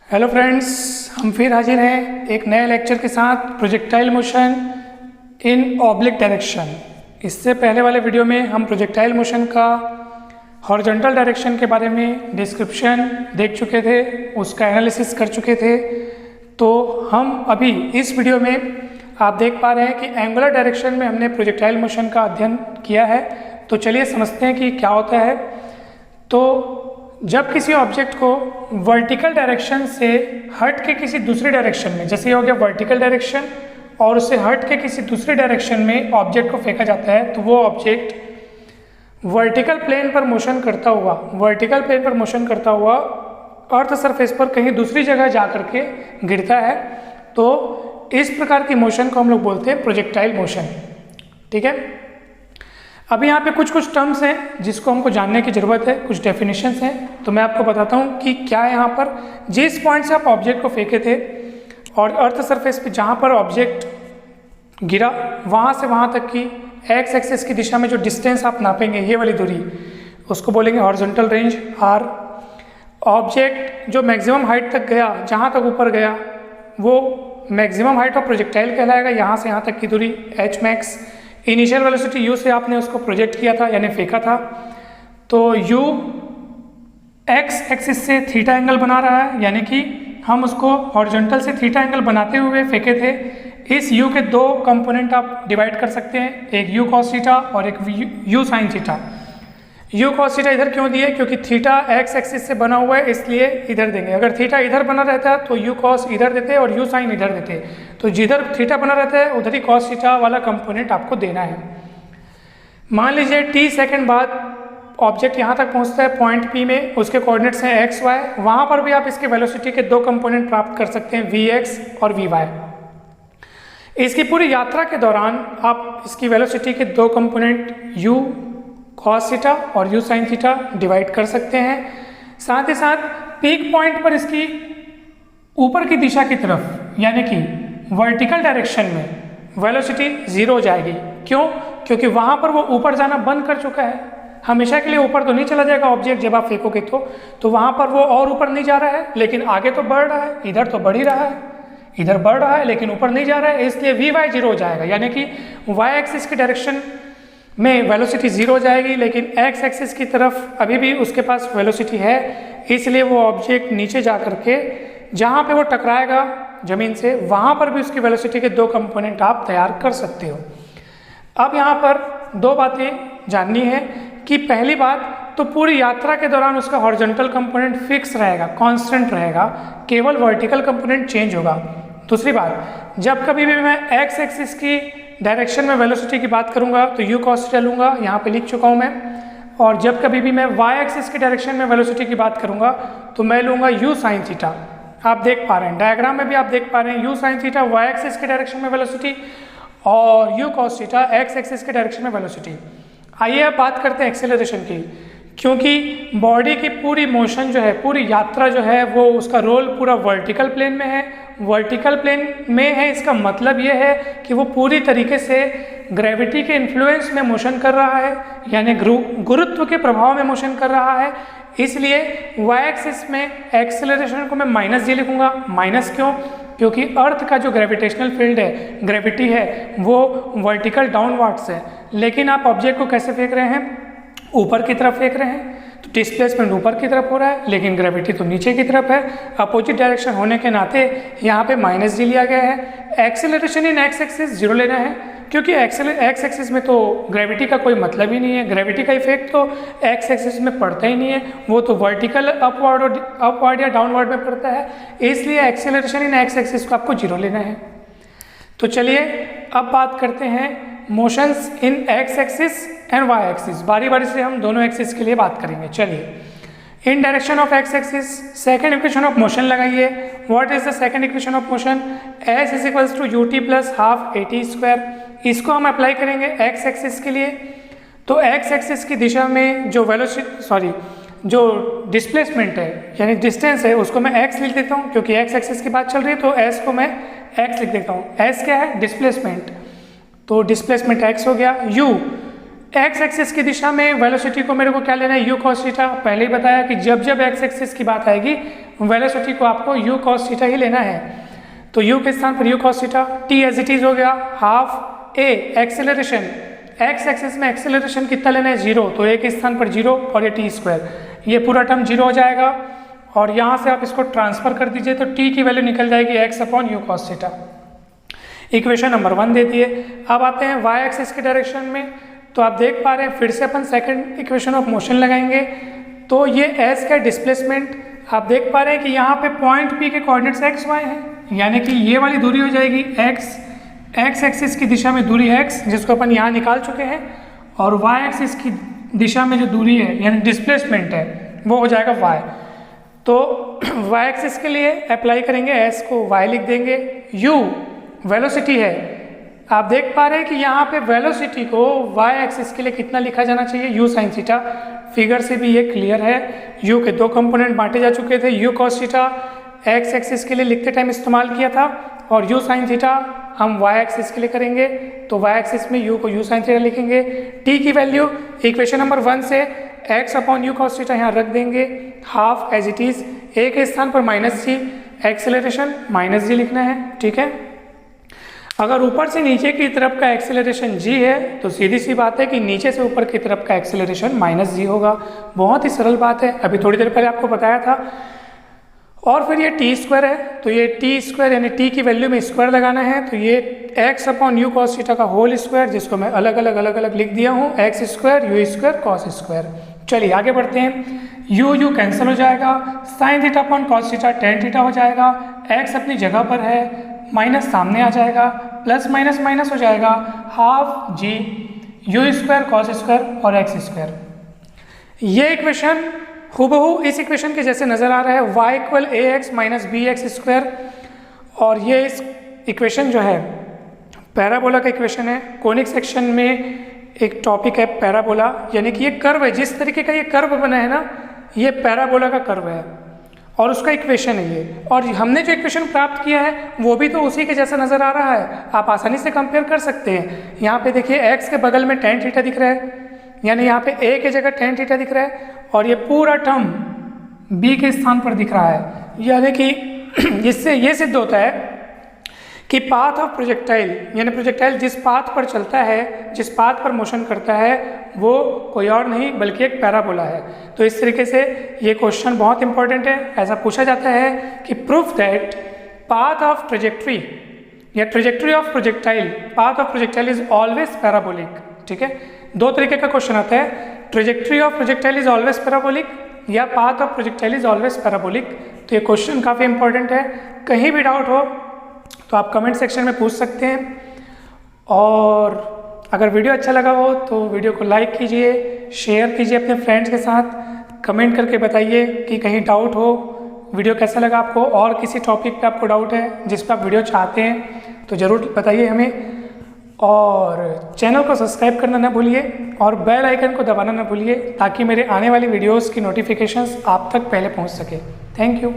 Hello friends, हम फिर हाजिर हैं एक नए लेक्चर के साथ projectile motion in oblique direction. इससे पहले वाले वीडियो में हम प्रोजेक्टाइल मोशन का हॉरिजॉन्टल डायरेक्शन के बारे में डिस्क्रिप्शन देख चुके थे, उसका एनालिसिस कर चुके थे। तो हम अभी इस वीडियो में आप देख पा रहे हैं कि एंगुलर डायरेक्शन में हमने प्रोजेक्टाइल मोशन का अध्ययन किया है। तो चलिए समझते हैं कि क्या होता है। तो जब किसी ऑब्जेक्ट को वर्टिकल डायरेक्शन से हट के किसी दूसरी डायरेक्शन में, जैसे ये हो गया वर्टिकल डायरेक्शन, और उससे हट के किसी दूसरी डायरेक्शन में ऑब्जेक्ट को फेंका जाता है, तो वो ऑब्जेक्ट वर्टिकल प्लेन पर मोशन करता हुआ अर्थ सरफेस पर कहीं दूसरी जगह जा करके गिरता है। तो इस प्रकार की मोशन को हम लोग बोलते हैं प्रोजेक्टाइल मोशन। ठीक है, अभी यहाँ पे कुछ टर्म्स हैं जिसको हमको जानने की ज़रूरत है, कुछ डेफिनेशंस हैं। तो मैं आपको बताता हूँ कि क्या है। यहाँ पर जिस पॉइंट से आप ऑब्जेक्ट को फेंके थे और अर्थ सरफेस पे जहाँ पर ऑब्जेक्ट गिरा, वहाँ से वहाँ तक की एक्स एक्सिस की दिशा में जो डिस्टेंस आप नापेंगे, ये वाली दूरी, उसको बोलेंगे हॉरिजॉन्टल रेंज आर। ऑब्जेक्ट जो मैक्सिमम हाइट तक गया, जहाँ तक ऊपर गया, वो मैक्सिमम हाइट ऑफ प्रोजेक्टाइल कहलाएगा। यहाँ से यहाँ तक की दूरी H max. Initial velocity u से आपने उसको प्रोजेक्ट किया था, यानी फेंका था। तो u x एक्सिस से थीटा एंगल बना रहा है, यानी कि हम उसको हॉरिजॉन्टल से थीटा एंगल बनाते हुए फेंके थे। इस u के दो कंपोनेंट आप डिवाइड कर सकते हैं, एक u cos थीटा और एक u sin theta. u cos theta इधर क्यों दिए? क्योंकि थीटा x एक्सिस से बना हुआ है, इसलिए इधर देंगे। अगर थीटा इधर बना रहता तो u cos इधर देते और u sin इधर देते। तो जिधर थीटा बना रहता है उधर ही cos थीटा वाला कंपोनेंट आपको देना है। मान लीजिए t सेकंड बाद ऑब्जेक्ट यहाँ तक पहुँचता है पॉइंट P में, उसके कोऑर्डिनेट्स हैं x y। वहाँ पर भी आप इसके वेलोसिटी के दो कंपोनेंट प्राप्त कर सकते हैं, vx और vy। इसकी पूरी यात्रा के दौरान आप इसकी वेलोसिटी के दो कंपोनेंट u cos थीटा और u sin थीटा डिवाइड कर सकते हैं। साथ ही साथ पीक पॉइंट पर इसकी ऊपर की दिशा की तरफ, यानी कि वर्टिकल डायरेक्शन में वेलोसिटी जीरो हो जाएगी। क्यों? क्योंकि वहाँ पर वो ऊपर जाना बंद कर चुका है। हमेशा के लिए ऊपर तो नहीं चला जाएगा ऑब्जेक्ट जब आप फेंकोगे तो वहाँ पर वो और ऊपर नहीं जा रहा है, लेकिन आगे तो बढ़ रहा है। इधर तो बढ़ ही रहा है, इधर बढ़ रहा है लेकिन ऊपर नहीं जा रहा है, इसलिए वी वाई जीरो हो जाएगा। यानी कि वाई एक्सिस की डायरेक्शन में वेलोसिटी जीरो हो जाएगी, लेकिन एक्स एक्सिस की तरफ अभी भी उसके पास वेलोसिटी है। इसलिए वो ऑब्जेक्ट नीचे जा करके जहाँ पे वो टकराएगा ज़मीन से, वहाँ पर भी उसकी वेलोसिटी के दो कंपोनेंट आप तैयार कर सकते हो। अब यहाँ पर दो बातें जाननी है कि पहली बात तो पूरी यात्रा के दौरान उसका हॉरिजॉन्टल कंपोनेंट फिक्स रहेगा, कांस्टेंट रहेगा, केवल वर्टिकल कंपोनेंट चेंज होगा। दूसरी बात, जब कभी भी मैं एक्स एक्सिस की डायरेक्शन में वेलोसिटी की बात करूंगा तो u cos थीटा लूँगा, यहाँ पे लिख चुका हूँ मैं। और जब कभी भी मैं y एक्सिस की डायरेक्शन में वेलोसिटी की बात करूंगा तो मैं लूँगा u sin थीटा। आप देख पा रहे हैं डायग्राम में भी, आप देख पा रहे हैं u sin theta y axis की डायरेक्शन में वेलोसिटी और u cos theta x axis के डायरेक्शन में वेलोसिटी। आइए अब बात करते हैं एक्सेलरेशन की, क्योंकि बॉडी की पूरी मोशन जो है, पूरी यात्रा जो है, वो उसका रोल पूरा वर्टिकल प्लेन में है। वर्टिकल प्लेन में है, इसका मतलब ये है कि वो पूरी तरीके से ग्रेविटी के इन्फ्लुएंस में मोशन कर रहा है, यानी गुरुत्व के प्रभाव में मोशन कर रहा है। इसलिए y एक्सिस में एक्सेलरेशन को मैं माइनस जी लिखूंगा। माइनस क्यों? क्योंकि अर्थ का जो ग्रेविटेशनल फील्ड है, ग्रेविटी है, वो वर्टिकल डाउनवर्ड्स है। लेकिन आप ऑब्जेक्ट को कैसे फेंक रहे हैं? ऊपर की तरफ फेंक रहे हैं, तो डिस्प्लेसमेंट ऊपर की तरफ हो रहा है, लेकिन ग्रेविटी तो नीचे की तरफ है। अपोजिट डायरेक्शन होने के नाते यहाँ पे माइनस जी लिया गया है। Acceleration in X axis zero लेना है, क्योंकि एक्स एक्सिस में तो ग्रेविटी का कोई मतलब ही नहीं है। ग्रेविटी का इफेक्ट तो एक्स एक्सिस में पड़ता ही नहीं है, वो तो वर्टिकल अपवर्ड या डाउनवर्ड में पड़ता है। इसलिए एक्सेलरेशन इन एक्स एक्सिस को आपको जीरो लेना है। तो चलिए अब बात करते हैं motions in X axis and Y axis. बारी बारी से हम दोनों एक्सिस के लिए बात करेंगे। चलिए, in direction of x axis second equation of motion लगाइए। What is the second equation of motion? S is equals to u t plus half a t square. इसको हम अप्लाई करेंगे एक्स एक्सिस के लिए। तो एक्स एक्सिस की दिशा में जो डिस्प्लेसमेंट है, यानी डिस्टेंस है, उसको मैं x लिख देता हूँ, क्योंकि x एक्सिस की बात चल रही है तो s को मैं x लिख देता हूँ। s क्या है? डिस्प्लेसमेंट। तो डिस्प्लेसमेंट x हो गया। u एक्स एक्सिस की दिशा में वेलोसिटी को मेरे को क्या लेना है, यू कॉस थीटा। पहले ही बताया कि जब जब एक्स एक्सिस की बात आएगी वेलोसिटी को आपको यू कॉस थीटा ही लेना है। तो यू के स्थान पर U cos theta, T as it is हो गया half a acceleration, X axis में एक्सेलरेशन कितना लेना है 0, तो ए के स्थान पर 0 और ये टी स्क्वायर, ये पूरा टर्म 0 हो जाएगा और यहाँ से आप इसको ट्रांसफर कर दीजिए तो टी की वैल्यू निकल जाएगी x upon U cos theta. Equation number 1 दे दिए। अब आते हैं वाई एक्सिस की डायरेक्शन में, तो आप देख पा रहे हैं फिर से अपन सेकंड इक्वेशन ऑफ मोशन लगाएंगे। तो ये एस का डिस्प्लेसमेंट आप देख पा रहे हैं कि यहाँ पे पॉइंट पी के कोऑर्डिनेट्स एक्स वाई हैं, यानी कि ये वाली दूरी हो जाएगी एक्स, एक्स एक्सिस की दिशा में दूरी x जिसको अपन यहाँ निकाल चुके हैं, और y एक्सिस की दिशा में जो दूरी है यानी डिस्प्लेसमेंट है वो हो जाएगा y। तो y एक्सिस के लिए अप्लाई करेंगे s को y लिख देंगे, u वेलोसिटी है। आप देख पा रहे हैं कि यहाँ पे वेलोसिटी को y एक्सिस के लिए कितना लिखा जाना चाहिए, u साइन थीटा। फिगर से भी ये क्लियर है, u के 2 कंपोनेंट बांटे जा चुके थे, u cos theta x axis के लिए लिखते टाइम इस्तेमाल किया था और u साइन थीटा हम y एक्सिस के लिए करेंगे। तो y एक्सिस में u को u साइन थीटा लिखेंगे। t की वैल्यू इक्वेशन नंबर 1 से x upon U cos theta यहाँ रख देंगे, half as it is, a के स्थान पर minus G, acceleration minus G लिखना है, ठीक है। अगर ऊपर से नीचे की तरफ का एक्सेलरेशन g है तो सीधी सी बात है कि नीचे से ऊपर की तरफ का एक्सेलरेशन माइनस जी होगा। बहुत ही सरल बात है, अभी थोड़ी देर पहले आपको बताया था। और फिर ये टी स्क्वायर है, तो ये टी स्क्वायर यानी टी की वैल्यू में स्क्वायर लगाना है, तो ये x upon U cos theta का होल स्क्वायर, जिसको मैं अलग अलग लिख दिया हूँ, x square you square cos square. चलिए आगे बढ़ते हैं, यू कैंसिल हो जाएगा, sine theta upon cos theta tan theta हो जाएगा, एक्स अपनी जगह पर है, माइनस सामने आ जाएगा, प्लस माइनस माइनस हो जाएगा, half G U square cos square और एक्स स्क्वायर। ये इक्वेशन हूबहू इस इक्वेशन के जैसे नज़र आ रहा है, y equal a x minus b x square. और ये इस इक्वेशन जो है पैराबोला का इक्वेशन है। कोनिक सेक्शन में एक टॉपिक है पैराबोला, यानी कि ये कर्व है, जिस तरीके का ये कर्व बना है ना, ये पैराबोला का कर्व है और उसका इक्वेशन है ये। और हमने जो इक्वेशन प्राप्त किया है वो भी तो उसी के जैसा नज़र आ रहा है, आप आसानी से कंपेयर कर सकते हैं। यहाँ पे देखिए एक्स के बगल में टेन थीटा दिख रहा है, यानी यहाँ पे a के जगह टेन थीटा दिख रहा है, और ये पूरा टर्म b के स्थान पर दिख रहा है। यानी कि इससे ये सिद्ध होता है कि पाथ ऑफ प्रोजेक्टाइल, यानी प्रोजेक्टाइल जिस पाथ पर चलता है, जिस पाथ पर मोशन करता है, वो कोई और नहीं बल्कि एक पैराबोला है। तो इस तरीके से ये क्वेश्चन बहुत इंपॉर्टेंट है। ऐसा पूछा जाता है कि proof that path of trajectory या trajectory of projectile, path of projectile is always parabolic. ठीक है, 2 तरीके का क्वेश्चन आता है, trajectory of projectile is always parabolic या path of projectile is always parabolic. तो ये क्वेश्चन काफ़ी इंपॉर्टेंट है, कहीं भी डाउट हो तो आप कमेंट सेक्शन में पूछ सकते हैं। और अगर वीडियो अच्छा लगा हो तो वीडियो को लाइक कीजिए, शेयर कीजिए अपने फ्रेंड्स के साथ, कमेंट करके बताइए कि कहीं डाउट हो, वीडियो कैसा लगा आपको, और किसी टॉपिक पे आपको डाउट है जिस पर आप वीडियो चाहते हैं तो ज़रूर बताइए हमें। और चैनल को सब्सक्राइब करना ना भूलिए और बेल आइकन को दबाना ना भूलिए, ताकि मेरे आने वाली वीडियोस की नोटिफिकेशंस आप तक पहले पहुंच सके। Thank you.